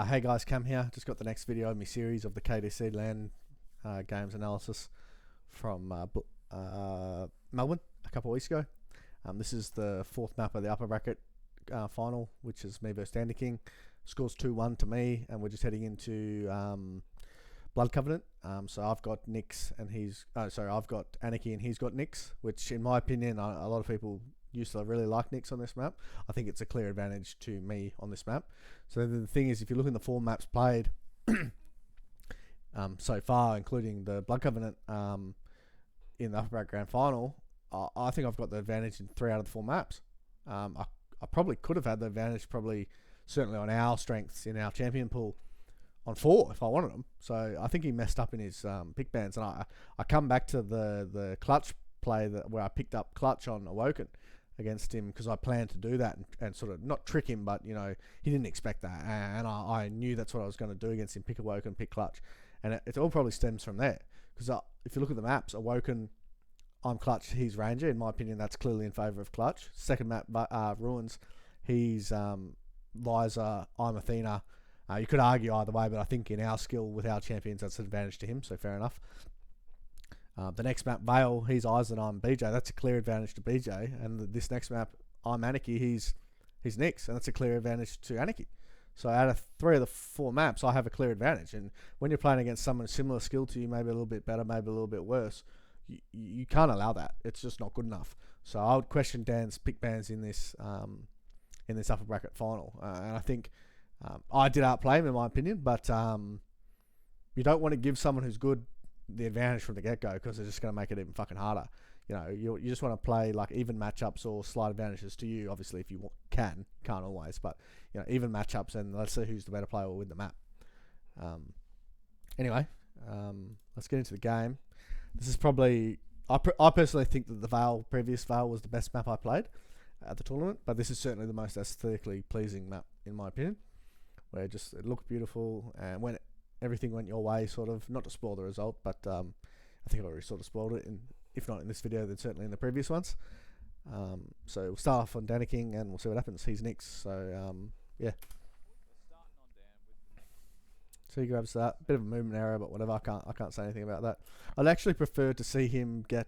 Hey guys, Cam here. Just got the next video in my series of the KDC LAN games analysis from Melbourne a couple of weeks ago. This is the fourth map of the upper bracket final, which is me versus anarki. Scores 2-1 to me, and we're just heading into Blood Covenant. So I've got Nix and I've got anarki and he's got Nix, which in my opinion, a lot of people used to really like Nix on this map. I think it's a clear advantage to me on this map. So the thing is, if you look in the 4 maps played so far, including the Blood Covenant in the upper bracket grand final, I think I've got the advantage in 3 out of the 4 maps. I probably could have had the advantage, certainly on our strengths in our champion pool on 4 if I wanted them. So I think he messed up in his pick bands, and I come back to the clutch play where I picked up clutch on Awoken against him, because I planned to do that and sort of not trick him, but he didn't expect that, and I knew that's what I was going to do against him: pick Awoken, pick clutch, and it all probably stems from there. Because if you look at the maps, Awoken, I'm clutch, he's ranger. In my opinion, that's clearly in favour of clutch. Second map, ruins, he's Liza, I'm Athena. You could argue either way, but I think in our skill with our champions, that's an advantage to him, so fair enough. The next map, Vale, he's Eyes and I'm BJ. That's a clear advantage to BJ. And this next map, I'm anarki, he's Nix, and that's a clear advantage to anarki. So out of 3 of the 4 maps, I have a clear advantage. And when you're playing against someone similar skill to you, maybe a little bit better, maybe a little bit worse, you can't allow that. It's just not good enough. So I would question Dan's pick bans in this upper bracket final. And I think I did outplay him in my opinion, but you don't want to give someone who's good the advantage from the get-go, because they're just going to make it even fucking harder. You just want to play like even matchups or slight advantages to you. Obviously, if you can't always, but even matchups, and let's see who's the better player will win the map. Anyway, let's get into the game. This is probably, I personally think that the previous Vale was the best map I played at the tournament, but this is certainly the most aesthetically pleasing map in my opinion, where it looked beautiful, and when everything went your way, sort of, not to spoil the result, but I think I already sort of spoiled it, if not in this video, then certainly in the previous ones. So we'll start off on anarki and we'll see what happens. He's Nix, so yeah. So he grabs that. Bit of a movement error, but whatever, I can't say anything about that. I'd actually prefer to see him go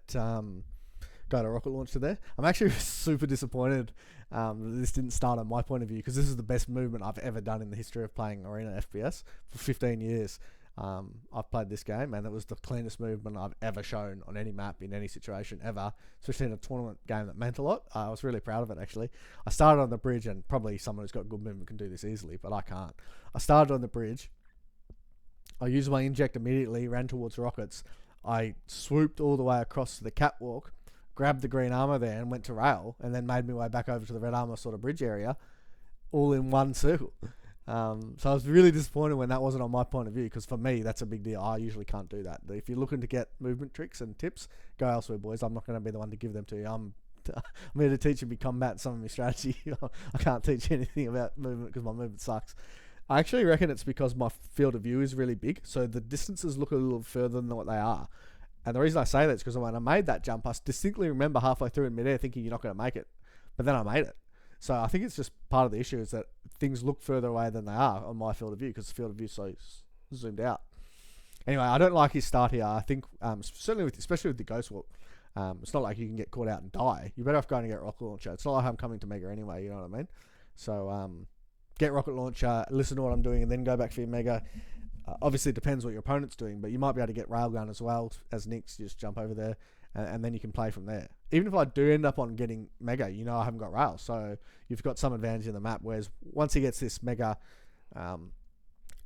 to rocket launcher there. I'm actually super disappointed that this didn't start on my point of view, because this is the best movement I've ever done in the history of playing Arena FPS. For 15 years I've played this game, and it was the cleanest movement I've ever shown on any map in any situation ever, especially in a tournament game that meant a lot. I was really proud of it actually. I started on the bridge, and probably someone who's got good movement can do this easily, but I can't. I started on the bridge, I used my inject immediately, ran towards rockets, I swooped all the way across the catwalk, grabbed the green armor there and went to rail, and then made my way back over to the red armor sort of bridge area, all in one circle. So I was really disappointed when that wasn't on my point of view, because for me that's a big deal. I usually can't do that. If you're looking to get movement tricks and tips, go elsewhere, boys. I'm not going to be the one to give them to you. I'm here to teach you combat and some of my strategy. I can't teach you anything about movement because my movement sucks. I actually reckon it's because my field of view is really big, so the distances look a little further than what they are. And the reason I say that is because when I made that jump, I distinctly remember halfway through in midair thinking you're not going to make it. But then I made it. So I think it's just part of the issue is that things look further away than they are on my field of view, because the field of view is so zoomed out. Anyway, I don't like his start here. I think, certainly especially with the Ghost Walk, it's not like you can get caught out and die. You're better off going to get Rocket Launcher. It's not like I'm coming to Mega anyway, you know what I mean? So get Rocket Launcher, listen to what I'm doing, and then go back for your Mega. Obviously it depends what your opponent's doing, but you might be able to get Railgun as well as Nix. Just jump over there, and then you can play from there. Even if I do end up on getting Mega, I haven't got Rail, so you've got some advantage in the map. Whereas once he gets this Mega, and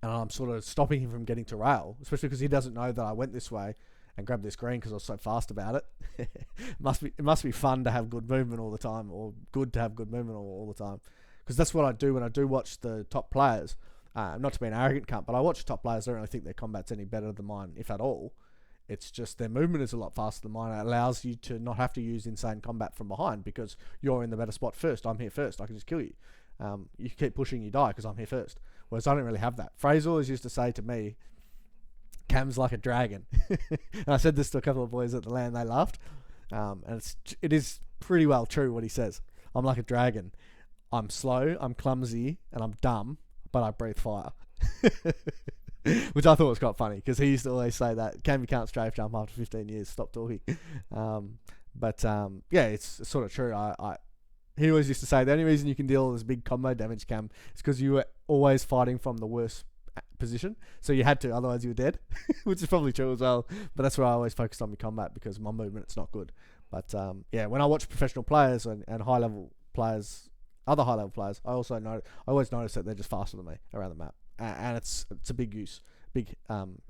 I'm sort of stopping him from getting to Rail, especially because he doesn't know that I went this way and grabbed this green because I was so fast about it. It must be fun to have good movement all the time, or good to have good movement all the time, because that's what I do when I do watch the top players. Not to be an arrogant cunt, but I watch top players. I don't really think their combat's any better than mine, if at all. It's just their movement is a lot faster than mine. It allows you to not have to use insane combat from behind, because you're in the better spot first. I'm here first. I can just kill you. You keep pushing, you die because I'm here first. Whereas I don't really have that. Fraser always used to say to me, Cam's like a dragon. And I said this to a couple of boys at the LAN. They laughed. And it is pretty well true what he says. I'm like a dragon. I'm slow, I'm clumsy, and I'm dumb. but I breathe fire. Which I thought was quite funny, because he used to always say that Cam, you can't strafe jump after 15 years, stop talking. Yeah, it's sort of true. He always used to say the only reason you can deal this big combo damage, Cam, is because you were always fighting from the worst position, so you had to, otherwise you were dead. Which is probably true as well, but that's where I always focused on my combat, because my movement, it's not good. But yeah, when I watch professional players and high level players, other high level players, I always notice that they're just faster than me around the map, and it's a big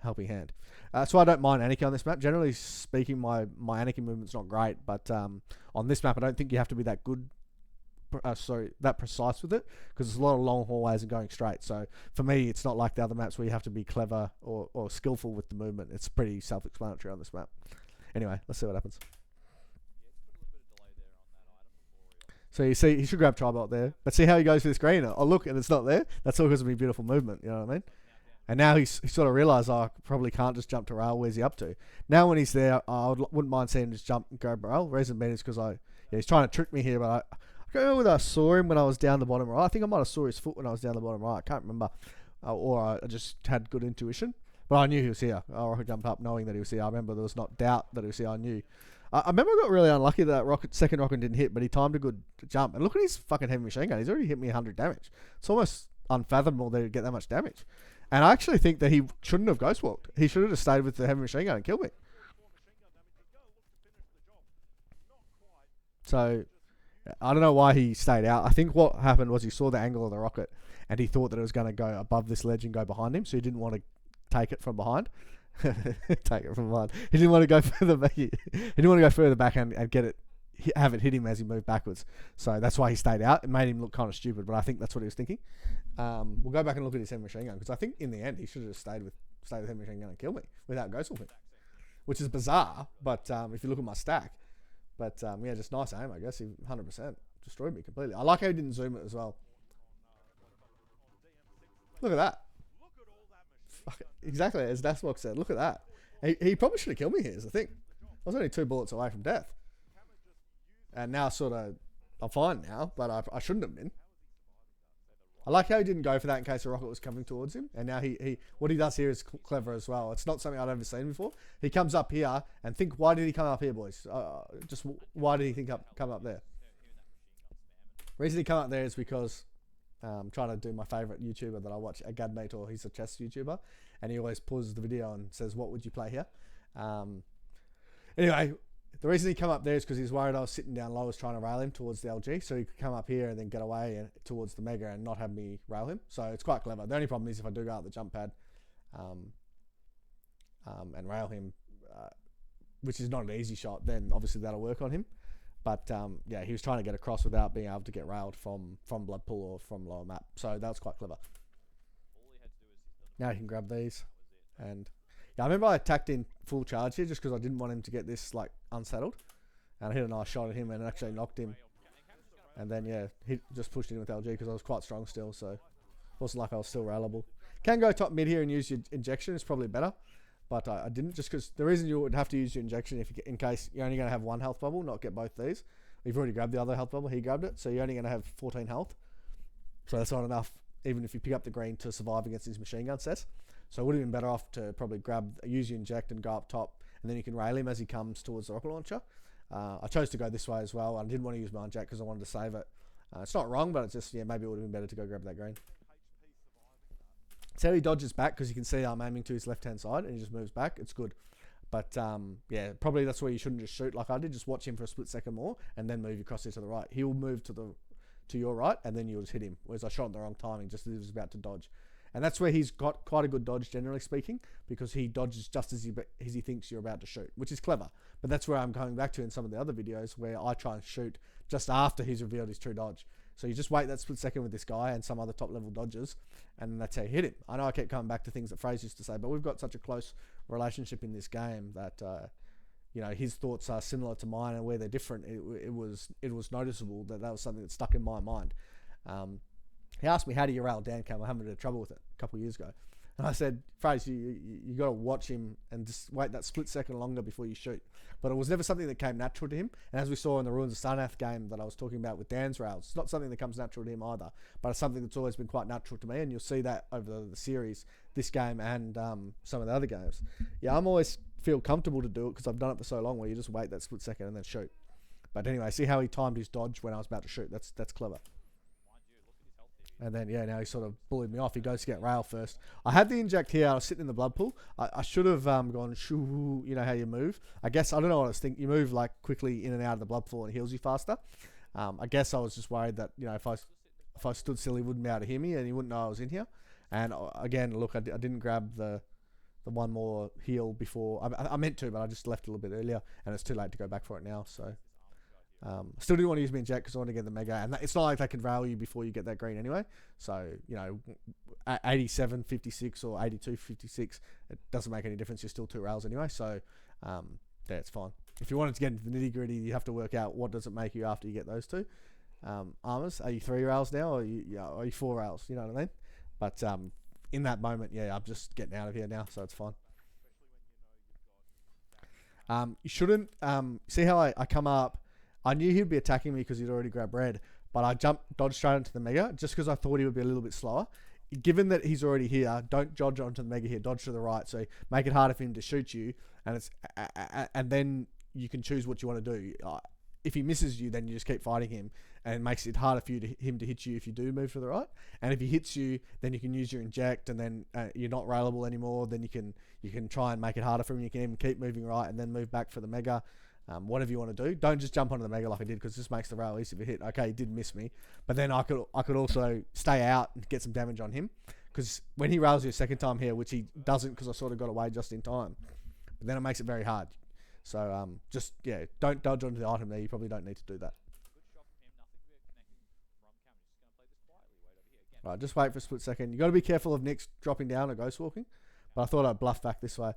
helping hand. So I don't mind anarki on this map. Generally speaking, my anarki movement's not great, but on this map I don't think you have to be that good. That precise with it, because there's a lot of long hallways and going straight. So for me, it's not like the other maps where you have to be clever or skillful with the movement. It's pretty self-explanatory on this map. Anyway, let's see what happens. So you see, he should grab tri-bolt there, but see how he goes for this green. Oh look, and it's not there. That's all because of my beautiful movement. You know what I mean? And now he sort of realised, I probably can't just jump to rail. Where's he up to? Now when he's there, I wouldn't mind seeing him just jump and go rail. Reason being is because he's trying to trick me here, but I can't remember whether I saw him when I was down the bottom right. I think I might have saw his foot when I was down the bottom right. I can't remember. Or I just had good intuition. But I knew he was here. I jumped up knowing that he was here. I remember there was not doubt that he was here. I knew. I remember I got really unlucky that second rocket didn't hit, but he timed a good jump. And look at his fucking heavy machine gun. He's already hit me 100 damage. It's almost unfathomable that he'd get that much damage. And I actually think that he shouldn't have ghost walked. He should have just stayed with the heavy machine gun and killed me. So I don't know why he stayed out. I think what happened was he saw the angle of the rocket and he thought that it was going to go above this ledge and go behind him, so he didn't want to take it from behind. Take it from behind. He didn't want to go further back. He didn't want to go further back and get it, have it hit him as he moved backwards. So that's why he stayed out. It made him look kind of stupid, but I think that's what he was thinking. We'll go back and look at his heavy machine gun, because I think in the end he should have just stayed with heavy machine gun and killed me without ghost walking, which is bizarre. But if you look at my stack. But yeah, just nice aim, I guess. He 100% destroyed me completely. I like how he didn't zoom it as well. Look at that. Exactly as Dasbox said. Look at that. He probably should have killed me here, is the thing. I was only 2 bullets away from death. And now I'm fine now, but I shouldn't have been. I like how he didn't go for that in case a rocket was coming towards him. And now what he does here is clever as well. It's not something I'd ever seen before. He comes up here and think, why did he come up here, boys? Just why did he come up there? The reason he come up there is because I'm trying to do my favourite YouTuber that I watch, a Gadmate, or he's a chess YouTuber, and he always pauses the video and says, what would you play here? Anyway, the reason he come up there is because he's worried I was sitting down low, was trying to rail him towards the LG, so he could come up here and then get away towards the Mega and not have me rail him. So it's quite clever. The only problem is if I do go out the jump pad and rail him, which is not an easy shot, then obviously that'll work on him. But yeah, he was trying to get across without being able to get railed from blood pool or from lower map. So that was quite clever. Now you can grab these. And yeah, I remember I attacked in full charge here just because I didn't want him to get this like unsettled. And I hit a nice shot at him and actually knocked him. And then yeah, he just pushed in with LG because I was quite strong still. So it wasn't like I was still railable. Can go top mid here and use your injection. It's probably better. But I didn't, just because the reason you would have to use your injection in case you're only going to have 1 health bubble, not get both these. You've already grabbed the other health bubble. He grabbed it. So you're only going to have 14 health. So that's not enough, even if you pick up the green, to survive against his machine gun set. So it would have been better off to probably use your inject and go up top, and then you can rail him as he comes towards the rocket launcher. I chose to go this way as well. I didn't want to use my inject because I wanted to save it. It's not wrong, but it's just, yeah, maybe it would have been better to go grab that green. So he dodges back because you can see I'm aiming to his left-hand side and he just moves back. It's good. But yeah, probably that's where you shouldn't just shoot like I did. Just watch him for a split second more and then move across here to the right. He'll move to your right and then you'll just hit him. Whereas I shot at the wrong timing just as he was about to dodge. And that's where he's got quite a good dodge, generally speaking, because he dodges just as he thinks you're about to shoot, which is clever. But that's where I'm going back to in some of the other videos where I try and shoot just after he's revealed his true dodge. So you just wait that split second with this guy and some other top level dodges, and that's how you hit him. I know I keep coming back to things that Fraser used to say, but we've got such a close relationship in this game that you know, his thoughts are similar to mine, and where they're different, it was noticeable that was something that stuck in my mind. He asked me, how do you rail Dan Cam? I had a bit of trouble with it a couple of years ago. And I said, Fraser, you got to watch him and just wait that split second longer before you shoot. But it was never something that came natural to him. And as we saw in the Ruins of Sarnath game that I was talking about with Dan's rails, it's not something that comes natural to him either, but it's something that's always been quite natural to me. And you'll see that over the series, this game and some of the other games. Yeah, I'm always feel comfortable to do it because I've done it for so long where you just wait that split second and then shoot. But anyway, see how he timed his dodge when I was about to shoot. That's clever. And then, yeah, now he sort of bullied me off. He goes to get rail first. I had the inject here. I was sitting in the blood pool. I should have gone, shoo, you know how you move. I guess, I don't know what I was thinking. You move like quickly in and out of the blood pool and it heals you faster. I guess I was just worried that, you know, if I stood still, he wouldn't be able to hear me and he wouldn't know I was in here. And again, look, I didn't grab the one more heal before. I meant to, but I just left a little bit earlier and it's too late to go back for it now, so... still didn't want to use my inject because I want to get the mega, and it's not like they can rail you before you get that green anyway. So, you know, 87.56 or 82.56, it doesn't make any difference. You're still 2 rails anyway. So, yeah, it's fine. If you wanted to get into the nitty gritty, you have to work out what does it make you after you get those 2 armors. Are you 3 rails now, or are you 4 rails? You know what I mean? But in that moment, yeah, I'm just getting out of here now, so it's fine. You shouldn't see how I come up. I knew he'd be attacking me because he'd already grabbed red, but I dodged straight into the mega just because I thought he would be a little bit slower. Given that he's already here, don't dodge onto the mega here, dodge to the right, so make it harder for him to shoot you, and then you can choose what you want to do. If he misses you, then you just keep fighting him, and it makes it harder for him to hit you if you do move to the right. And if he hits you, then you can use your inject, and then you're not railable anymore. Then you can try and make it harder for him. You can even keep moving right and then move back for the mega. Whatever you want to do, don't just jump onto the mega like I did because this makes the rail easy to hit. Okay, he did miss me, but then I could also stay out and get some damage on him because when he rails you a second time here, which he doesn't because I sort of got away just in time, but then it makes it very hard. So just yeah, don't dodge onto the item there. You probably don't need to do that. Right, just wait for a split second. You got to be careful of Nick's dropping down or ghost walking, but I thought I'd bluff back this way,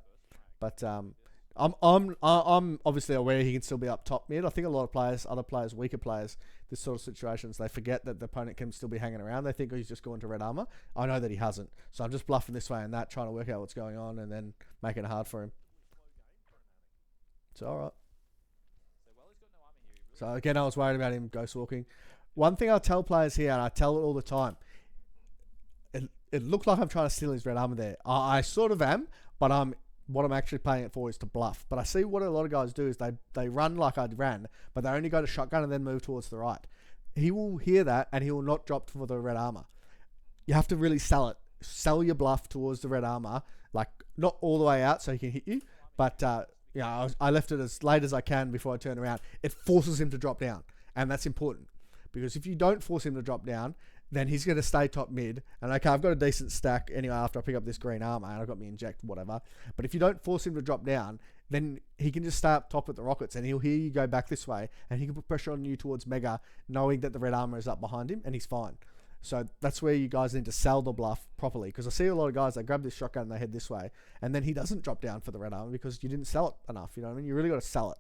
but I'm obviously aware he can still be up top mid. I think a lot of players, other players, weaker players, this sort of situations, they forget that the opponent can still be hanging around. They think he's just going to red armor. I know that he hasn't. So I'm just bluffing this way and that, trying to work out what's going on and then making it hard for him. It's alright. So again, I was worried about him ghost walking. One thing I'll tell players here, and I tell it all the time, it looked like I'm trying to steal his red armor there. I sort of am, but what I'm actually playing it for is to bluff. But I see what a lot of guys do is they run like I ran, but they only go to shotgun and then move towards the right. He will hear that and he will not drop for the red armor. You have to really sell it. Sell your bluff towards the red armor, like not all the way out so he can hit you, but yeah, I left it as late as I can before I turn around. It forces him to drop down, and that's important because if you don't force him to drop down, then he's going to stay top mid. And okay, I've got a decent stack anyway after I pick up this green armor and I've got me inject, whatever. But if you don't force him to drop down, then he can just stay up top at the rockets and he'll hear you go back this way and he can put pressure on you towards mega knowing that the red armor is up behind him and he's fine. So that's where you guys need to sell the bluff properly because I see a lot of guys that grab this shotgun and they head this way and then he doesn't drop down for the red armor because you didn't sell it enough. You know what I mean? You really got to sell it.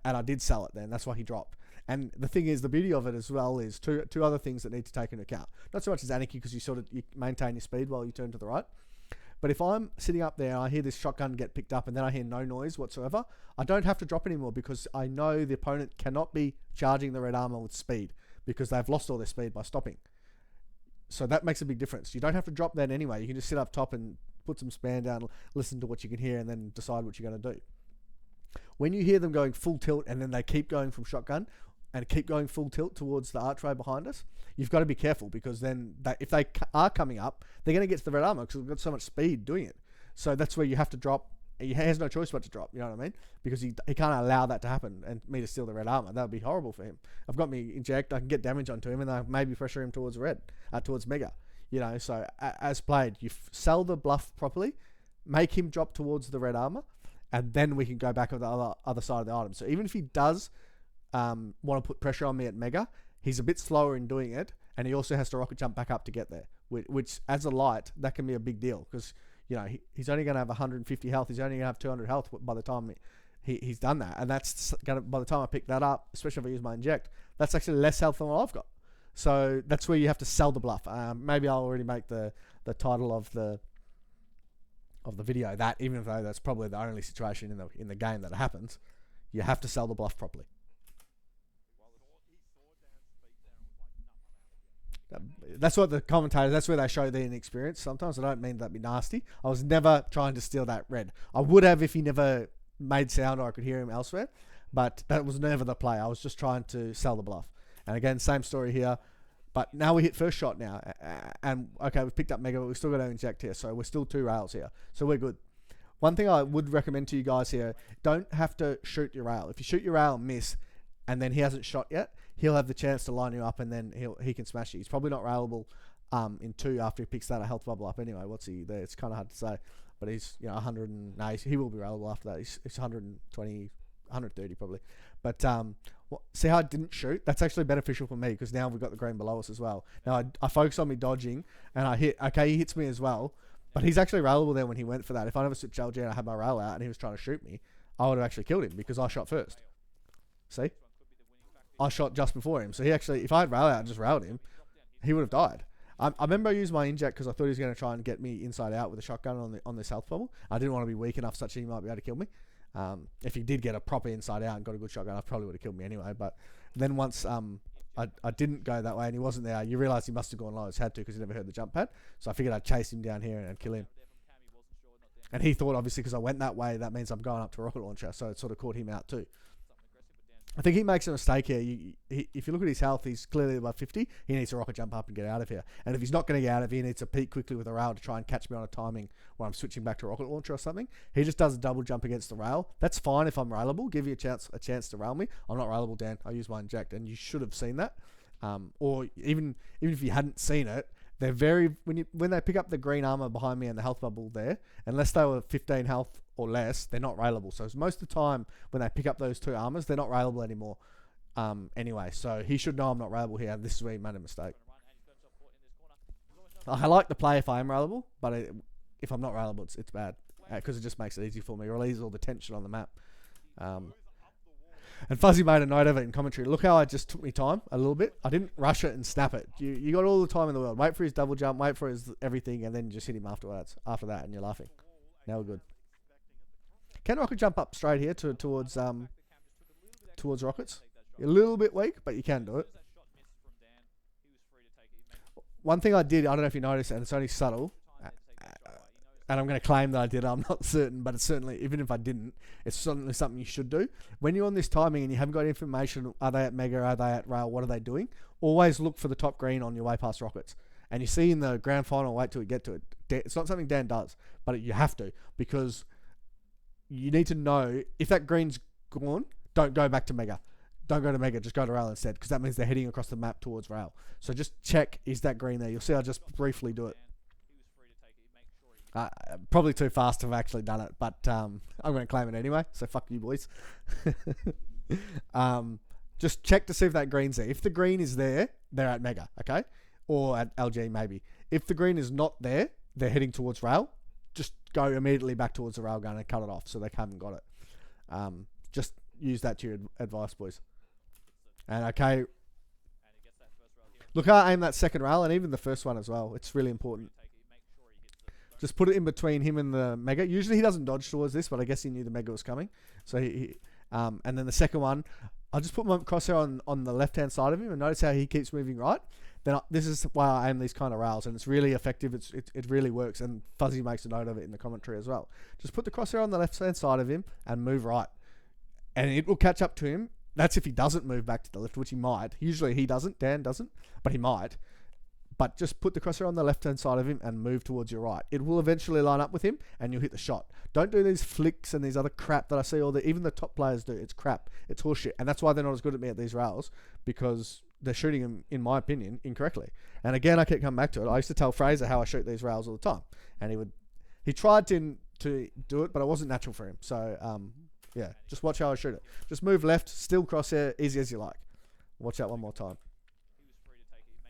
And I did sell it then. That's why he dropped. And the thing is, the beauty of it as well is two other things that need to take into account. Not so much as anarki because you maintain your speed while you turn to the right. But if I'm sitting up there and I hear this shotgun get picked up and then I hear no noise whatsoever, I don't have to drop anymore because I know the opponent cannot be charging the red armor with speed because they've lost all their speed by stopping. So that makes a big difference. You don't have to drop then anyway. You can just sit up top and put some span down, listen to what you can hear and then decide what you're going to do. When you hear them going full tilt and then they keep going from shotgun and keep going full tilt towards the archway behind us, you've got to be careful because then if they are coming up, they're going to get to the red armor because we've got so much speed doing it. So that's where you have to drop. He has no choice but to drop, you know what I mean? Because he can't allow that to happen and me to steal the red armor. That would be horrible for him. I've got me inject, I can get damage onto him and I maybe pressure him towards towards mega. You know, so as played, you sell the bluff properly, make him drop towards the red armor, and then we can go back on the other side of the item. So even if he does want to put pressure on me at mega, he's a bit slower in doing it, and he also has to rocket jump back up to get there, which as a light, that can be a big deal, because you know he's only going to have 150 health, he's only going to have 200 health by the time he's done that, and that's going to, by the time I pick that up, especially if I use my inject, that's actually less health than what I've got. So that's where you have to sell the bluff. Maybe I'll already make the title of the of the video that even though that's probably the only situation in the game that happens, you have to sell the bluff properly. That's what the commentators, that's where they show their inexperience. Sometimes I don't mean that be nasty. I was never trying to steal that red. I would have if he never made sound or I could hear him elsewhere, but that was never the play. I was just trying to sell the bluff. And again, same story here. But now we hit first shot now. And okay, we've picked up mega, but we've still got to inject here. So we're still 2 rails here. So we're good. One thing I would recommend to you guys here, don't have to shoot your rail. If you shoot your rail and miss, and then he hasn't shot yet, he'll have the chance to line you up, and then he can smash you. He's probably not railable in 2 after he picks that health bubble up anyway. What's he there? It's kind of hard to say. But he's 100 and... No, he will be railable after that. He's 120, 130 probably. But see how I didn't shoot? That's actually beneficial for me because now we've got the green below us as well. Now I focus on me dodging, and I hit... Okay, he hits me as well. But he's actually railable there when he went for that. If I never switched LG and I had my rail out and he was trying to shoot me, I would have actually killed him because I shot first. See? I shot just before him. So he actually, if I had rail out and just railed him, he would have died. I remember I used my inject because I thought he was going to try and get me inside out with a shotgun on this health bubble. I didn't want to be weak enough such that he might be able to kill me. If he did get a proper inside out and got a good shotgun, I probably would have killed me anyway. But then once I didn't go that way and he wasn't there, you realise he must have gone low. He's had to because he never heard the jump pad. So I figured I'd chase him down here and kill him. And he thought, obviously, because I went that way, that means I'm going up to a rocket launcher. So it sort of caught him out too. I think he makes a mistake here. If you look at his health, he's clearly above 50. He needs to rocket jump up and get out of here. And if he's not going to get out of here, he needs to peek quickly with a rail to try and catch me on a timing where I'm switching back to a rocket launcher or something. He just does a double jump against the rail. That's fine if I'm railable. Give you a chance to rail me. I'm not railable, Dan. I use my inject, and you should have seen that. Or even if you hadn't seen it, they're very when they pick up the green armor behind me and the health bubble there, unless they were 15 health or less, they're not railable. So most of the time when they pick up those 2 armors, they're not railable anymore. Anyway, so he should know I'm not railable here. This is where he made a mistake. I like the play if I am railable, but if I'm not railable, it's bad because it just makes it easy for me. It relieves all the tension on the map. And Fuzzy made a note of it in commentary. Look how I just took me time a little bit. I didn't rush it and snap it. You got all the time in the world. Wait for his double jump, wait for his everything, and then just hit him afterwards. After that, and you're laughing. Now we're good. Can rocket jump up straight here towards rockets? A little bit weak, but you can do it. One thing I did, I don't know if you noticed, and it's only subtle, and I'm going to claim that I did. I'm not certain, but it's certainly, even if I didn't, it's certainly something you should do. When you're on this timing and you haven't got information, are they at mega, are they at rail, what are they doing? Always look for the top green on your way past rockets. And you see in the grand final, wait till we get to it. It's not something Dan does, but you have to, because you need to know if that green's gone, don't go back to mega. Don't go to mega, just go to rail instead, because that means they're heading across the map towards rail. So just check, is that green there? You'll see I just briefly do it. Probably too fast to have actually done it, but I'm going to claim it anyway, so fuck you boys. Just check to see if that green's there. If the green is there, they're at mega, okay? Or at LG maybe. If the green is not there, they're heading towards rail. Just go immediately back towards the rail gun and cut it off so they haven't got it. Just use that to your advice, boys. And okay, look how I aim that second rail and even the first one as well. It's really important. Just put it in between him and the mega. Usually he doesn't dodge towards this, but I guess he knew the mega was coming. So and then the second one, I'll just put my crosshair on the left-hand side of him and notice how he keeps moving right. Then this is why I aim these kind of rails, and it's really effective. It really works, and Fuzzy makes a note of it in the commentary as well. Just put the crosshair on the left-hand side of him and move right, and it will catch up to him. That's if he doesn't move back to the left, which he might. Usually he doesn't, Dan doesn't, but he might. But just put the crosshair on the left-hand side of him and move towards your right. It will eventually line up with him, and you'll hit the shot. Don't do these flicks and these other crap that I see even the top players do. It's crap. It's horseshit. And that's why they're not as good at me at these rails, because they're shooting him, in my opinion, incorrectly. And again, I keep coming back to it. I used to tell Fraser how I shoot these rails all the time. And he tried to do it, but it wasn't natural for him. So, yeah, just watch how I shoot it. Just move left, still crosshair, easy as you like. Watch that one more time.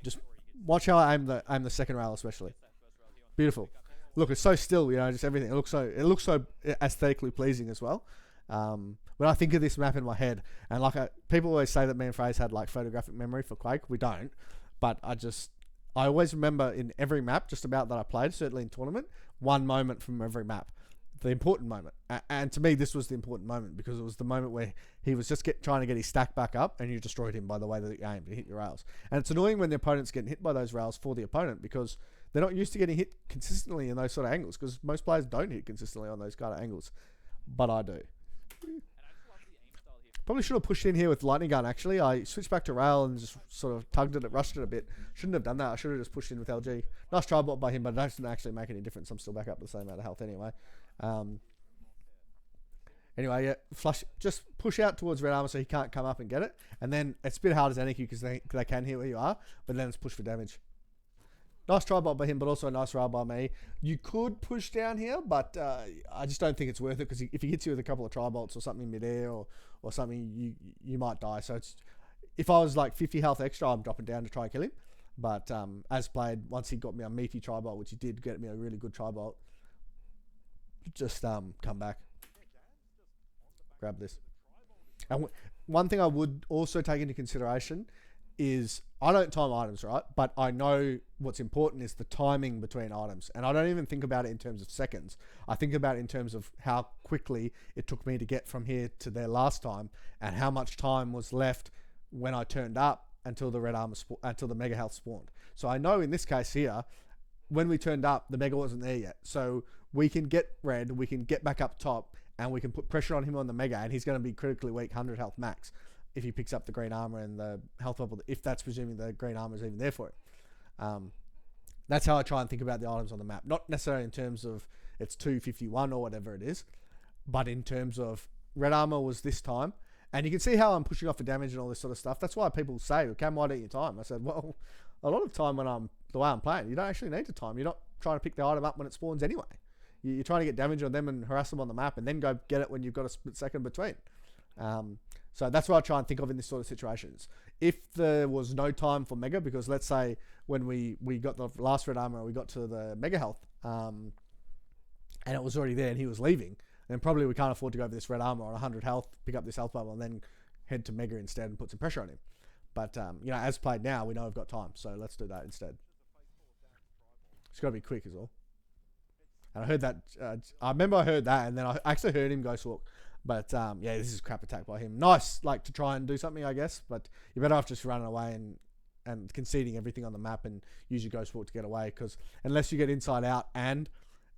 Just watch how I aim the second rail especially. Beautiful. Look, it's so still, just everything. It looks so aesthetically pleasing as well. When I think of this map in my head, and people always say that me and Fraser had like photographic memory for Quake. We don't, but I always remember in every map, just about that I played, certainly in tournament, one moment from every map. The important moment. And to me, this was the important moment because it was the moment where he was just trying to get his stack back up and you destroyed him by the way that you aimed to hit your rails. And it's annoying when the opponent's getting hit by those rails for the opponent because they're not used to getting hit consistently in those sort of angles because most players don't hit consistently on those kind of angles. But I do. Probably should have pushed in here with lightning gun actually. I switched back to rail and just sort of tugged it, rushed it a bit. Shouldn't have done that. I should have just pushed in with LG. Nice try bot by him, but it doesn't actually make any difference. I'm still back up to the same amount of health anyway. Anyway, yeah, flush. Just push out towards red armor so he can't come up and get it. And then it's a bit hard as anarki because they can hit where you are, but then it's push for damage. Nice try bot by him, but also a nice rail by me. You could push down here, but I just don't think it's worth it because if he hits you with a couple of tri bolts or something midair or something, you might die. So it's if I was like 50 health extra, I'm dropping down to try and kill him. But as played, once he got me a meaty tri bolt, which he did get me a really good tri bolt, just come back, grab this. And one thing I would also take into consideration is I don't time items, right? But I know what's important is the timing between items. And I don't even think about it in terms of seconds. I think about it in terms of how quickly it took me to get from here to there last time and how much time was left when I turned up until the red armor until the mega health spawned. So I know in this case here, when we turned up, the mega wasn't there yet. So we can get red, we can get back up top, and we can put pressure on him on the mega, and he's going to be critically weak, 100 health max, if he picks up the green armor and the health bubble, if that's presuming the green armor is even there for it. That's how I try and think about the items on the map. Not necessarily in terms of it's 251 or whatever it is, but in terms of red armor was this time. And you can see how I'm pushing off for damage and all this sort of stuff. That's why people say, Cam, why don't you time? I said, well, a lot of time when the way I'm playing, you don't actually need to time. You're not trying to pick the item up when it spawns anyway. You're trying to get damage on them and harass them on the map and then go get it when you've got a split second between. So that's what I try and think of in this sort of situations. If there was no time for mega, because let's say when we got the last red armor, we got to the mega health, and it was already there and he was leaving, then probably we can't afford to go for this red armor on 100 health, pick up this health bubble and then head to mega instead and put some pressure on him. But, as played now, we know we've got time, so let's do that instead. It's got to be quick as well. And I heard that, I remember I heard that, and then I actually heard him Ghost Walk. But, this is a crap attack by him. Nice, to try and do something, I guess. But you're better off just running away and conceding everything on the map and use your Ghost Walk to get away. Because unless you get inside out and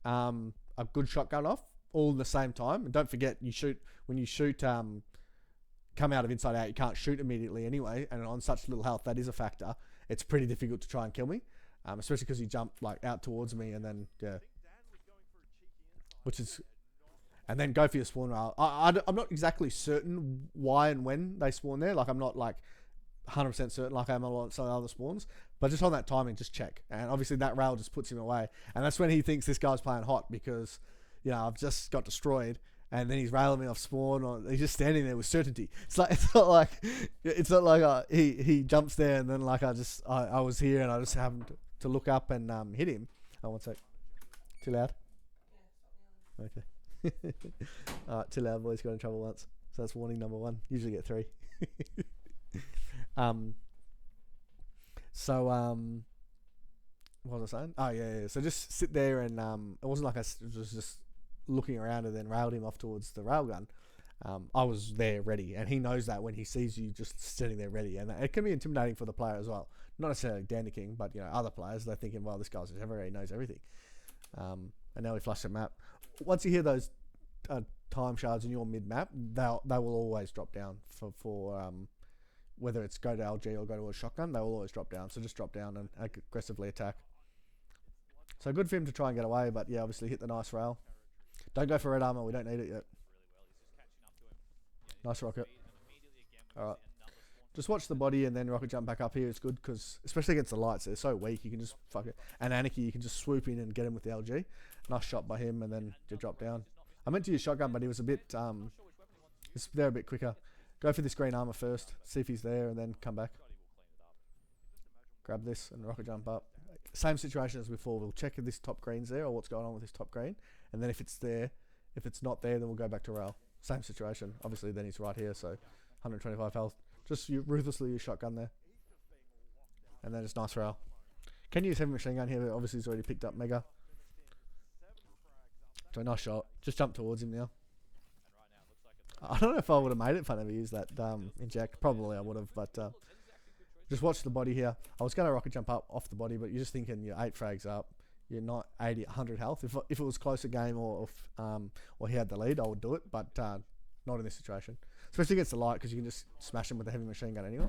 a good shotgun off, all in the same time. And don't forget, when you shoot, come out of inside out, you can't shoot immediately anyway. And on such little health, that is a factor. It's pretty difficult to try and kill me. Especially because he jumped, out towards me and then, which is... And then go for your spawn rail. I'm not exactly certain why and when they spawn there. I'm not 100% certain like I am on some other spawns. But just on that timing, just check. And obviously that rail just puts him away. And that's when he thinks this guy's playing hot because, I've just got destroyed. And then he's railing me off spawn, or he's just standing there with certainty. It's not like he jumps there and then I was here and I just happened to look up and hit him. Oh, one sec. Too loud? Okay. Alright, too loud, boys. Got in trouble once, so that's warning number 1. Usually get 3. What was I saying? Oh yeah. So just sit there and it wasn't like I was just looking around and then railed him off towards the railgun. I was there ready, and he knows that when he sees you just sitting there ready, and it can be intimidating for the player as well. Not necessarily Dandy King, but other players, they're thinking, well, this guy's he knows everything. And now we flush the map. Once you hear those time shards in your mid map, they will always drop down for whether it's go to LG or go to a shotgun. They will always drop down. So just drop down and aggressively attack. So good for him to try and get away, but yeah, obviously hit the nice rail. Don't go for red armor. We don't need it yet. Nice rocket. All right. Just watch the body and then rocket jump back up here. It's good because, especially against the lights, they're so weak. You can just fuck it. And anarki, you can just swoop in and get him with the LG. Nice shot by him and then you drop down. I meant to use shotgun, but he was a bit, they're a bit quicker. Go for this green armor first. See if he's there and then come back. Grab this and rocket jump up. Same situation as before. We'll check if this top green's there or what's going on with this top green. And then if it's there, if it's not there, then we'll go back to rail. Same situation. Obviously, then he's right here, so 125 health. Just ruthlessly use shotgun there. And then just nice rail. Can use heavy machine gun here, but obviously he's already picked up Mega. So nice shot. Just jump towards him now. I don't know if I would have made it if I never used that inject. Probably I would have, but just watch the body here. I was going to rocket jump up off the body, but you're just thinking you're 8 frags up. You're not 80, 100 health. If it was closer game or he had the lead, I would do it, but not in this situation. Especially against the light, because you can just smash him with a heavy machine gun anyway.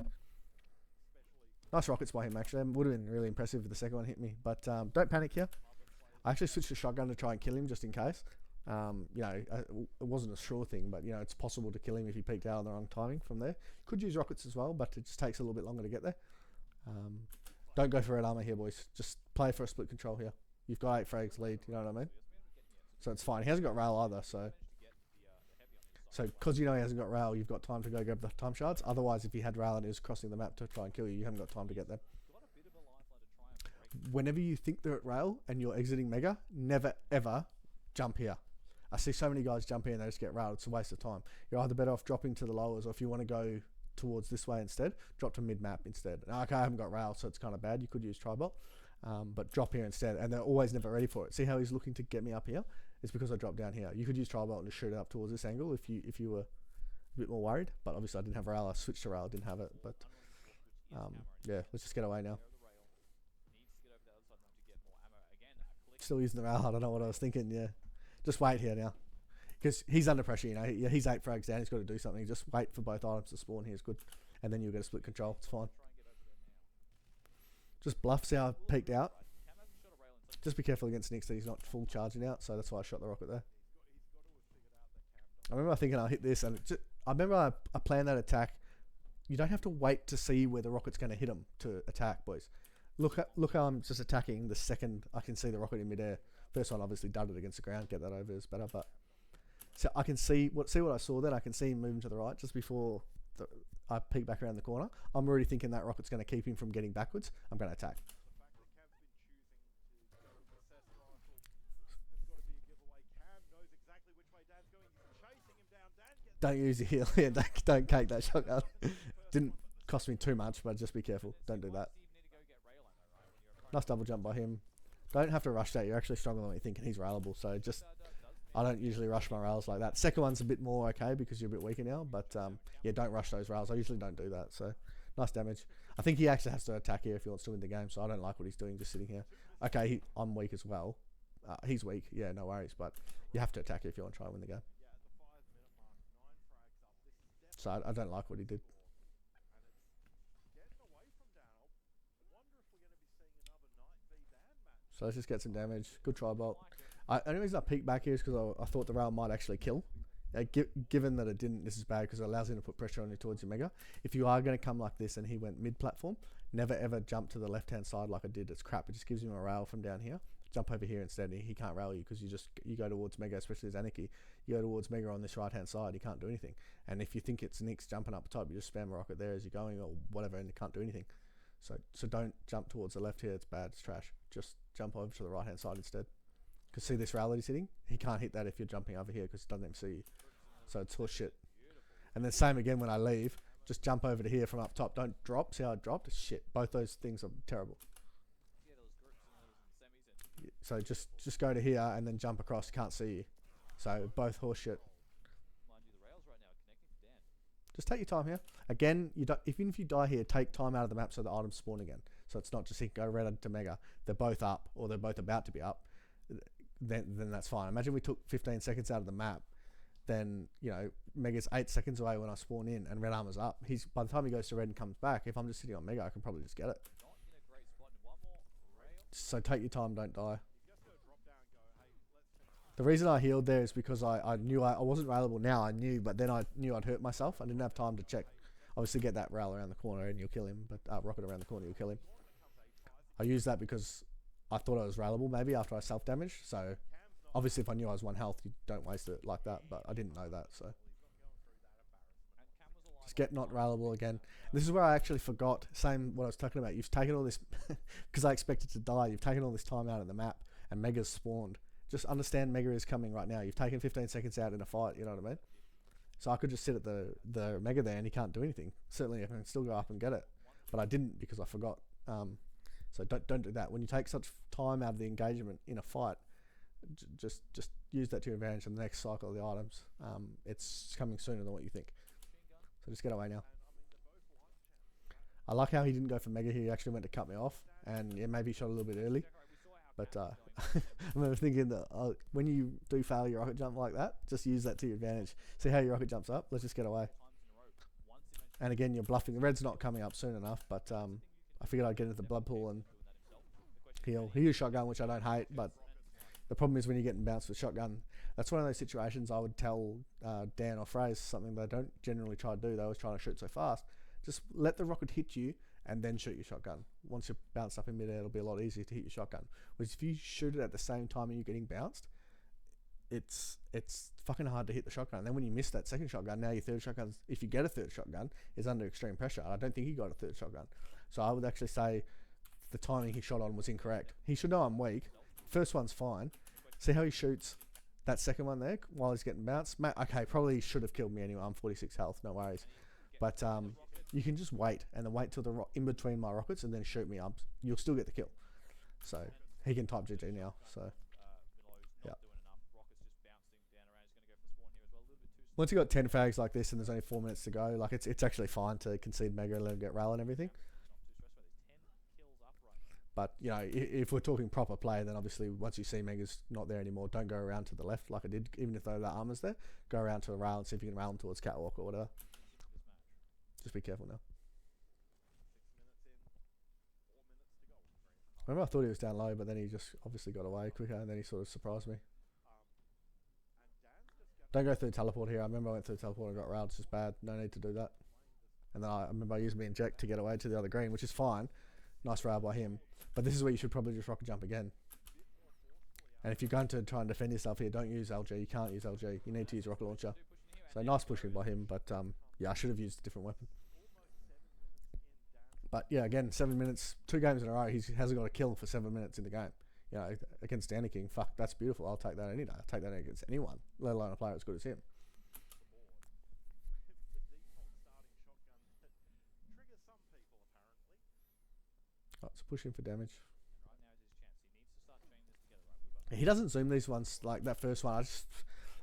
Nice rockets by him, actually. Would have been really impressive if the second one hit me. But don't panic here. I actually switched to shotgun to try and kill him, just in case. You know, it wasn't a sure thing, but, you know, it's possible to kill him if he peeked out on the wrong timing from there. Could use rockets as well, but it just takes a little bit longer to get there. Don't go for red armor here, boys. Just play for a split control here. You've got 8 frags lead, you know what I mean? So it's fine. He hasn't got rail either, so because you know he hasn't got rail, you've got time to go grab the time shards. Otherwise, if he had rail and he was crossing the map to try and kill you, you haven't got time to get them. Whenever you think they're at rail and you're exiting Mega, never ever jump here. I see so many guys jump here and they just get railed. It's a waste of time. You're either better off dropping to the lowers, or if you want to go towards this way instead, drop to mid-map instead. Now, okay, I haven't got rail, so it's kind of bad. You could use Tribot, but drop here instead, and they're always never ready for it. See how he's looking to get me up here? It's because I dropped down here. You could use Tribot and just shoot it up towards this angle if you were a bit more worried, but obviously I didn't have rail. I switched to rail, didn't have it, but yeah, let's just get away now. Still using the rail. I don't know what I was thinking. Yeah, just wait here now, because he's under pressure. You know, he's 8 frags down. He's got to do something. Just wait for both items to spawn here is good, and then you'll get a split control. It's fine. Just bluff. See how I peeked out. Just be careful against Nix that he's not full charging out. So that's why I shot the rocket there. I remember thinking I'll hit this, and I remember I planned that attack. You don't have to wait to see where the rocket's going to hit him to attack, boys. Look how I'm just attacking the second I can see the rocket in midair. First one obviously dudded against the ground. Get that over is better, but so I can see what I saw then. I can see him moving to the right just before I peek back around the corner. I'm already thinking that rocket's going to keep him from getting backwards. I'm going to attack. Don't use your heal. Yeah, don't cake that shotgun. Didn't cost me too much, but just be careful. Don't do that. Nice double jump by him. Don't have to rush that. You're actually stronger than what you think, and he's railable. So just, I don't usually rush my rails like that. Second one's a bit more okay because you're a bit weaker now. But yeah, don't rush those rails. I usually don't do that. So nice damage. I think he actually has to attack here if he wants to win the game. So I don't like what he's doing just sitting here. Okay, I'm weak as well. He's weak. Yeah, no worries. But you have to attack here if you want to try and win the game. So I don't like what he did. So let's just get some damage. Good try, Bolt. Only reason I peeked back here is because I thought the rail might actually kill. Given that it didn't, this is bad because it allows him to put pressure on you towards your Mega. If you are going to come like this and he went mid-platform, never ever jump to the left-hand side like I did. It's crap. It just gives him a rail from down here. Jump over here instead. He can't rail you because you go towards Mega, especially as Anarki. You go towards Mega on this right-hand side. He can't do anything. And if you think it's Nix jumping up top, you just spam a rocket there as you're going or whatever, and it can't do anything. So don't jump towards the left here. It's bad. It's trash. Just jump over to the right hand side instead. Because see this rail that he's hitting? He can't hit that if you're jumping over here because it doesn't even see you. So it's horse shit. And then same again when I leave. Just jump over to here from up top. Don't drop. See how I dropped? Shit. Both those things are terrible. So just go to here and then jump across. Can't see you. So both horse shit. Just take your time here. Again, even if you die here, take time out of the map so the items spawn again. So it's not just go red to Mega. They're both up, or they're both about to be up. Then that's fine. Imagine we took 15 seconds out of the map. Then, you know, Mega's 8 seconds away when I spawn in, and red armor's up. By the time he goes to red and comes back, if I'm just sitting on Mega, I can probably just get it. So take your time, don't die. The reason I healed there is because I knew I wasn't railable now. I knew, but then I knew I'd hurt myself. I didn't have time to check. Obviously, get that rail around the corner and you'll kill him. But rocket around the corner, you'll kill him. I used that because I thought I was railable maybe after I self-damaged. So obviously, if I knew I was 1 health, you don't waste it like that. But I didn't know that, so just get not railable again. This is where I actually forgot. Same what I was talking about. You've taken all this because I expected to die. You've taken all this time out of the map, and Mega's spawned. Just understand Mega is coming right now. You've taken 15 seconds out in a fight, you know what I mean? So I could just sit at the Mega there and he can't do anything. Certainly I can still go up and get it. But I didn't because I forgot. So don't do that. When you take such time out of the engagement in a fight, just use that to your advantage in the next cycle of the items. It's coming sooner than what you think. So just get away now. I like how he didn't go for mega here. He actually went to cut me off, and yeah, maybe he shot a little bit early. But I remember thinking that when you do fail your rocket jump like that, just use that to your advantage. See how your rocket jumps up? Let's just get away. And again, you're bluffing. The red's not coming up soon enough, but I figured I'd get into the blood pool and heal. He used shotgun, which I don't hate, but the problem is when you're getting bounced with shotgun, that's one of those situations I would tell Dan or Fraser, something they don't generally try to do. They always try to shoot so fast. Just let the rocket hit you and then shoot your shotgun. Once you're bounced up in midair, it'll be a lot easier to hit your shotgun. Whereas if you shoot it at the same time and you're getting bounced, it's fucking hard to hit the shotgun. And then when you miss that second shotgun, now your third shotgun, if you get a third shotgun, is under extreme pressure. I don't think he got a third shotgun. So I would actually say the timing he shot on was incorrect. He should know I'm weak. First one's fine. See how he shoots that second one there while he's getting bounced? Okay, probably should have killed me anyway. I'm 46 health, no worries. But you can just wait and then wait till the in between my rockets and then shoot me up. You'll still get the kill. So he can type GG now. So yeah. Once you got 10 frags like this and there's only 4 minutes to go, like it's actually fine to concede mega and let him get rail and everything. But you know, if we're talking proper play, then obviously once you see mega's not there anymore, don't go around to the left like I did. Even if though that armor's there, go around to a rail and see if you can rail him towards catwalk or whatever. Just be careful now. Remember, I thought he was down low, but then he just obviously got away quicker, and then he sort of surprised me. Don't go through teleport here. I remember I went through teleport and got railed. It's just bad. No need to do that. And then I remember I used my inject to get away to the other green, which is fine. Nice rail by him. But this is where you should probably just rocket jump again. And if you're going to try and defend yourself here, don't use LG. You can't use LG. You need to use rocket launcher. So nice pushing by him, but yeah, I should have used a different weapon. But yeah, again, 7 minutes, 2 games in a row. He hasn't got a kill for 7 minutes in the game. You know, against anarki, fuck, that's beautiful. I'll take that any day. I'll take that against anyone, let alone a player as good as him. Oh, it's pushing for damage. He doesn't zoom these ones like that first one.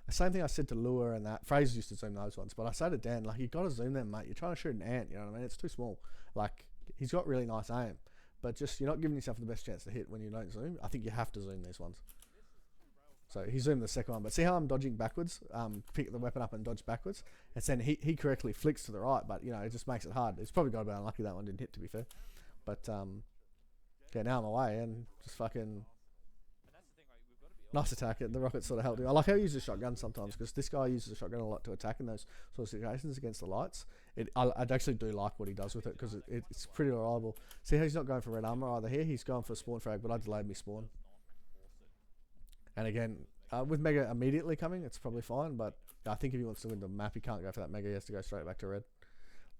The same thing I said to Lure and that. Fraser used to zoom those ones, but I say to Dan, like, you got to zoom them, mate. You're trying to shoot an ant, you know what I mean? It's too small. Like, he's got really nice aim, but just you're not giving yourself the best chance to hit when you don't zoom. I think you have to zoom these ones. So he zoomed the second one, but see how I'm dodging backwards? Pick the weapon up and dodge backwards, and then he correctly flicks to the right, but you know, it just makes it hard. It's probably got to be unlucky that one didn't hit, to be fair. But yeah, now I'm away and just fucking. Nice attack. The rocket sort of helped him. I like how he uses a shotgun sometimes, because this guy uses a shotgun a lot to attack in those sort of situations against the lights. I actually do like what he does with it, because it's pretty reliable. See how he's not going for red armor either here. He's going for a spawn frag, but I delayed me spawn. And again, with mega immediately coming, it's probably fine, but I think if he wants to win the map, he can't go for that mega. He has to go straight back to red.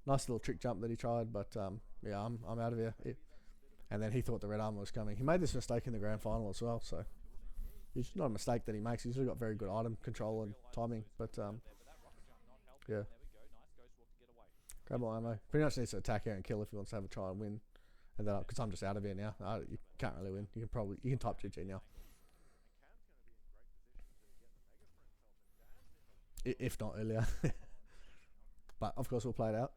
Nice little trick jump that he tried, but yeah, I'm out of here. And then he thought the red armor was coming. He made this mistake in the grand final as well, so it's not a mistake that he makes. He's really got very good item control and timing, but yeah. Grab my ammo. Pretty much needs to attack here and kill if he wants to have a try and win. And then, because I'm just out of here now, you can't really win. You can type GG now. If not earlier. But of course we'll play it out.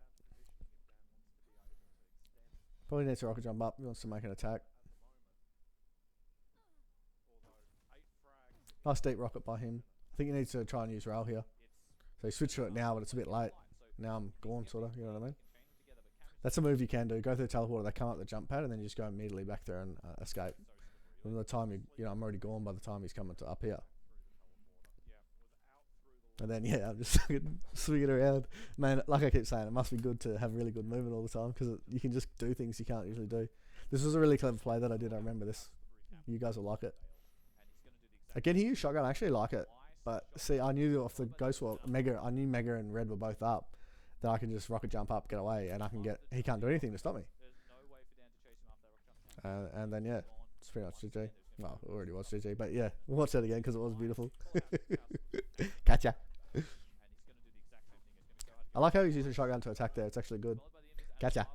Probably needs to rocket jump up. He wants to make an attack. Nice deep rocket by him. I think he needs to try and use rail here. So he switched to it now, but it's a bit late. Now I'm gone, sort of. You know what I mean? That's a move you can do. Go through the teleporter. They come up the jump pad, and then you just go immediately back there and escape. By the time you know, I'm already gone by the time he's coming to up here. And then yeah, I'm just swinging around. Man, like I keep saying, it must be good to have really good movement all the time, because you can just do things you can't usually do. This was a really clever play that I did. I remember this. You guys will like it. Again, he used shotgun. I actually like it, but see, I knew off the ghost wall, I knew mega and red were both up, that I can just rocket jump up, get away, and I can get. He can't do anything to stop me. And then yeah, it's pretty much GG. Well, it already was GG, but yeah, we'll watch that again because it was beautiful. Gotcha. I like how he's using shotgun to attack there. It's actually good. Gotcha.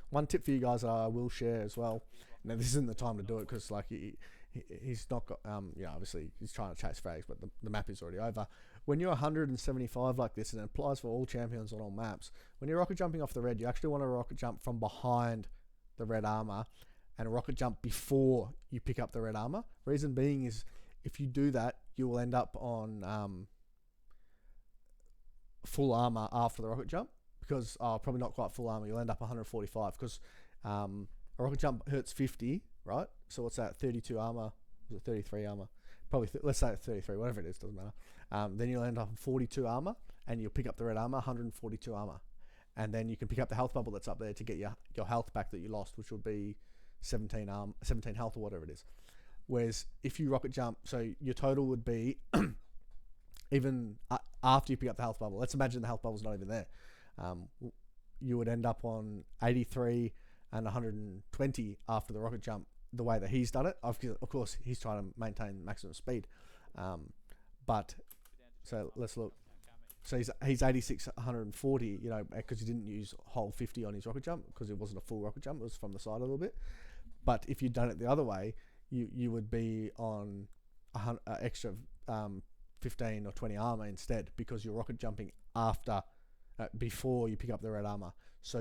one tip for you guys that I will share as well. Now this isn't the time to do it because like he's not got obviously he's trying to chase frags, but the map is already over. When you're 175 like this, and it applies for all champions on all maps, when you're rocket jumping off the red, you actually want to rocket jump from behind the red armor and rocket jump before you pick up the red armor. Reason being is if you do that, you will end up on full armor after the rocket jump, because probably not quite full armor. You'll end up 145 because a rocket jump hurts 50, right? So what's that? 32 armor? Was it 33 armor? Probably let's say it's 33, whatever it is, doesn't matter. Then you'll end up on 42 armor, and you'll pick up the red armor, 142 armor, and then you can pick up the health bubble that's up there to get your health back that you lost, which would be 17 health or whatever it is. Whereas if you rocket jump, so your total would be even after you pick up the health bubble. Let's imagine the health bubble's not even there. You would end up on 83 and 120 after the rocket jump, the way that he's done it. Of course, he's trying to maintain maximum speed. But so let's look. So he's 86, 140, because he didn't use whole 50 on his rocket jump, because it wasn't a full rocket jump, it was from the side a little bit. But if you'd done it the other way, you would be on extra 15 or 20 armor instead, because you're rocket jumping before you pick up the red armor. So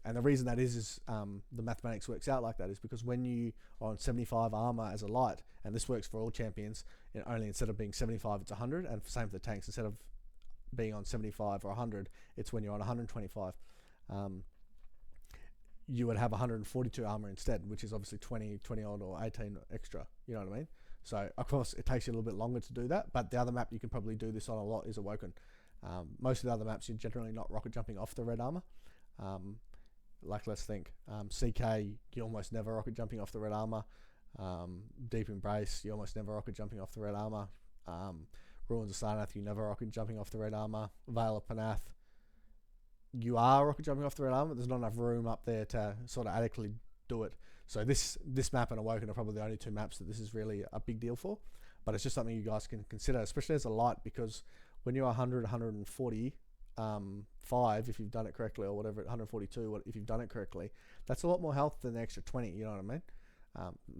and the reason that is the mathematics works out like that is because when you are on 75 armor as a light, and this works for all champions, only instead of being 75 it's 100, and same for the tanks, instead of being on 75 or 100, it's when you're on 125. You would have 142 armor instead, which is obviously 20 odd or 18 extra, you know what I mean? So of course it takes you a little bit longer to do that, but the other map you can probably do this on a lot is Awoken. Most of the other maps you're generally not rocket jumping off the red armor. Like let's think, CK, you're almost never rocket jumping off the red armor. Deep Embrace, you're almost never rocket jumping off the red armor. Ruins of Sarnath, you never rocket jumping off the red armor. Vale of Panath, you are rocket jumping off the red armor. There's not enough room up there to sort of adequately do it. So this map and Awoken are probably the only two maps that this is really a big deal for. But it's just something you guys can consider, especially as a light, because when you're 100, 140, 5 if you've done it correctly, or whatever, 142 if you've done it correctly, that's a lot more health than the extra 20, you know what I mean?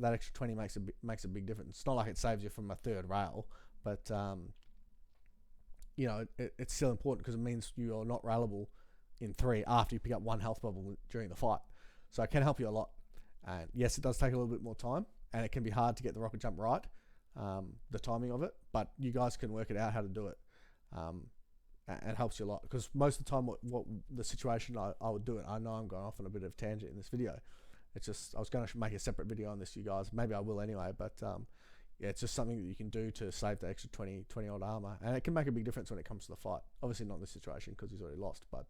That extra 20 makes a big difference. It's not like it saves you from a third rail, but it's still important because it means you're not railable in 3 after you pick up 1 health bubble during the fight. So it can help you a lot. And yes, it does take a little bit more time, and it can be hard to get the rocket jump right, the timing of it, but you guys can work it out how to do it. It helps you a lot, because most of the time what the situation I would do it, I know I'm going off on a bit of tangent in this video. It's just I was going to make a separate video on this, you guys. Maybe I will anyway, but yeah, it's just something that you can do to save the extra 20 odd armor, and it can make a big difference when it comes to the fight. Obviously not in this situation because he's already lost, but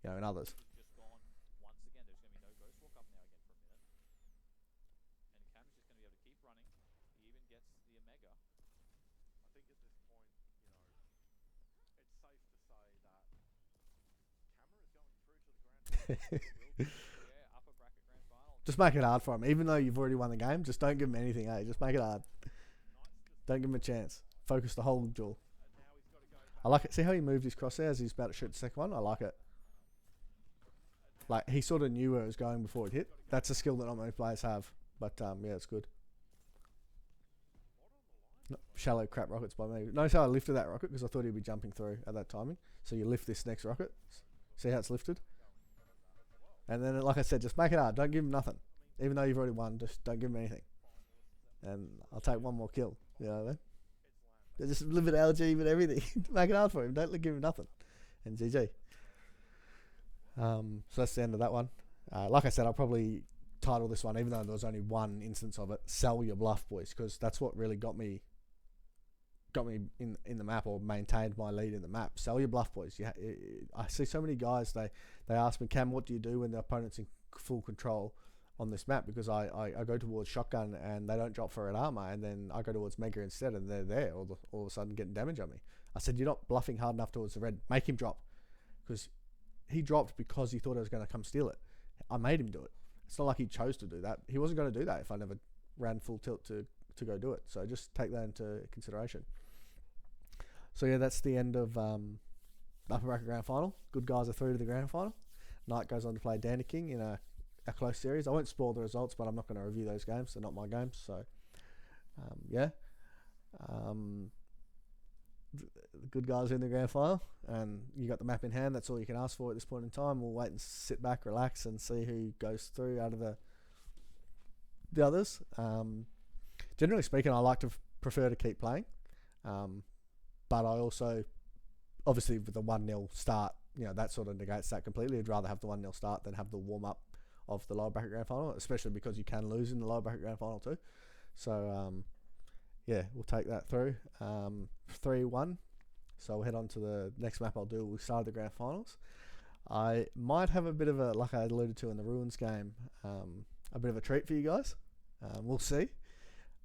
in others. Just gone once again. There's going to be no ghost walk up now again for a minute, and Cam's just going to be able to keep running. He even gets the Omega. I think at this point, it's safe to say that Camma is going through to the grand final. Yeah, upper bracket grand final. Just make it hard for him, even though you've already won the game. Just don't give him anything, Just make it hard. Don't give him a chance. Focus the whole duel. I like it. See how he moved his crosshairs? He's about to shoot the second one. I like it. Like, he sort of knew where it was going before it hit. That's a skill that not many players have. But, yeah, it's good. Shallow crap rockets by me. Notice how I lifted that rocket, because I thought he'd be jumping through at that timing. So you lift this next rocket. See how it's lifted? And then, like I said, just make it hard. Don't give him nothing. Even though you've already won, just don't give him anything. And I'll take one more kill. You know what I mean? Just live it LG with everything. Make it hard for him. Don't give him nothing. And GG. So that's the end of that one. Like I said, I'll probably title this one, even though there was only one instance of it, Sell Your Bluff, boys, because that's what really got me in the map, or maintained my lead in the map. Sell your bluff, boys. I see so many guys, they ask me, Cam, what do you do when the opponent's in full control on this map? Because I go towards shotgun and they don't drop for red armor, and then I go towards mega instead, and they're there all of a sudden getting damage on me. I said, you're not bluffing hard enough towards the red. Make him drop, because he dropped because he thought I was going to come steal it. I made him do it. It's not like he chose to do that. He wasn't going to do that if I never ran full tilt to go do it. So just take that into consideration. So yeah, that's the end of upper bracket grand final. Good guys are through to the grand final. Knight goes on to play Dandy King in a close series. I won't spoil the results, but I'm not going to review those games. They're not my games. So, yeah. The good guys are in the grand final, and you got the map in hand. That's all you can ask for at this point in time. We'll wait and sit back, relax, and see who goes through out of the others. Generally speaking, I like to prefer to keep playing, but I also, obviously, with the 1-0 start, that sort of negates that completely. I'd rather have the 1-0 start than have the warm up of the lower bracket grand final, especially because you can lose in the lower bracket grand final too. So yeah, we'll take that through. 3-1. So we'll head on to the next map I'll do. We started the grand finals. I might have a bit of a, like I alluded to in the Ruins game, a bit of a treat for you guys. We'll see.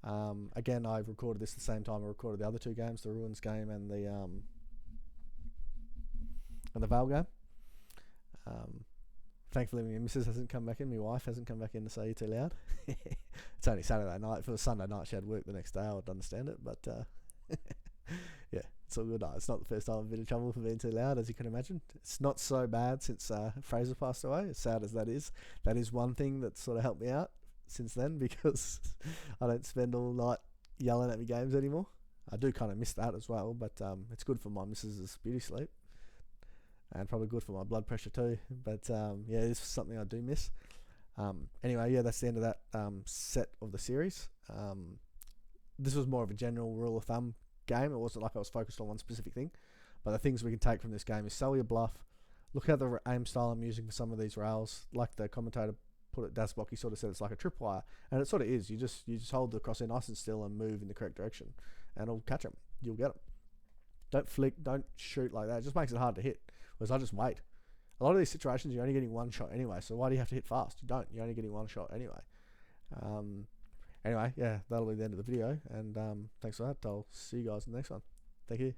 Again, I recorded this the same time I recorded the other two games, the Ruins game and the Val game. Thankfully, my missus hasn't come back in. My wife hasn't come back in to say you're too loud. It's only Saturday night. If it was Sunday night, she had work the next day, I would understand it. But yeah, it's all good. No, it's not the first time I've been in trouble for being too loud, as you can imagine. It's not so bad since Fraser passed away, as sad as that is. That is one thing that sort of helped me out since then, because I don't spend all night yelling at me games anymore. I do kind of miss that as well, but it's good for my missus's beauty sleep. And probably good for my blood pressure too. But yeah, this is something I do miss. Anyway, yeah, that's the end of that set of the series. This was more of a general rule of thumb game. It wasn't like I was focused on one specific thing. But the things we can take from this game is sell your bluff. Look at the aim style I'm using for some of these rails. Like the commentator put it, Dasbok, he sort of said it's like a tripwire. And it sort of is. You just hold the crosshair nice and still and move in the correct direction. And it'll catch them. You'll get them. Don't flick, don't shoot like that. It just makes it hard to hit. Whereas I just wait. A lot of these situations, you're only getting one shot anyway. So why do you have to hit fast? You don't. You're only getting one shot anyway. Anyway, yeah, that'll be the end of the video. And thanks for that. I'll see you guys in the next one. Thank you.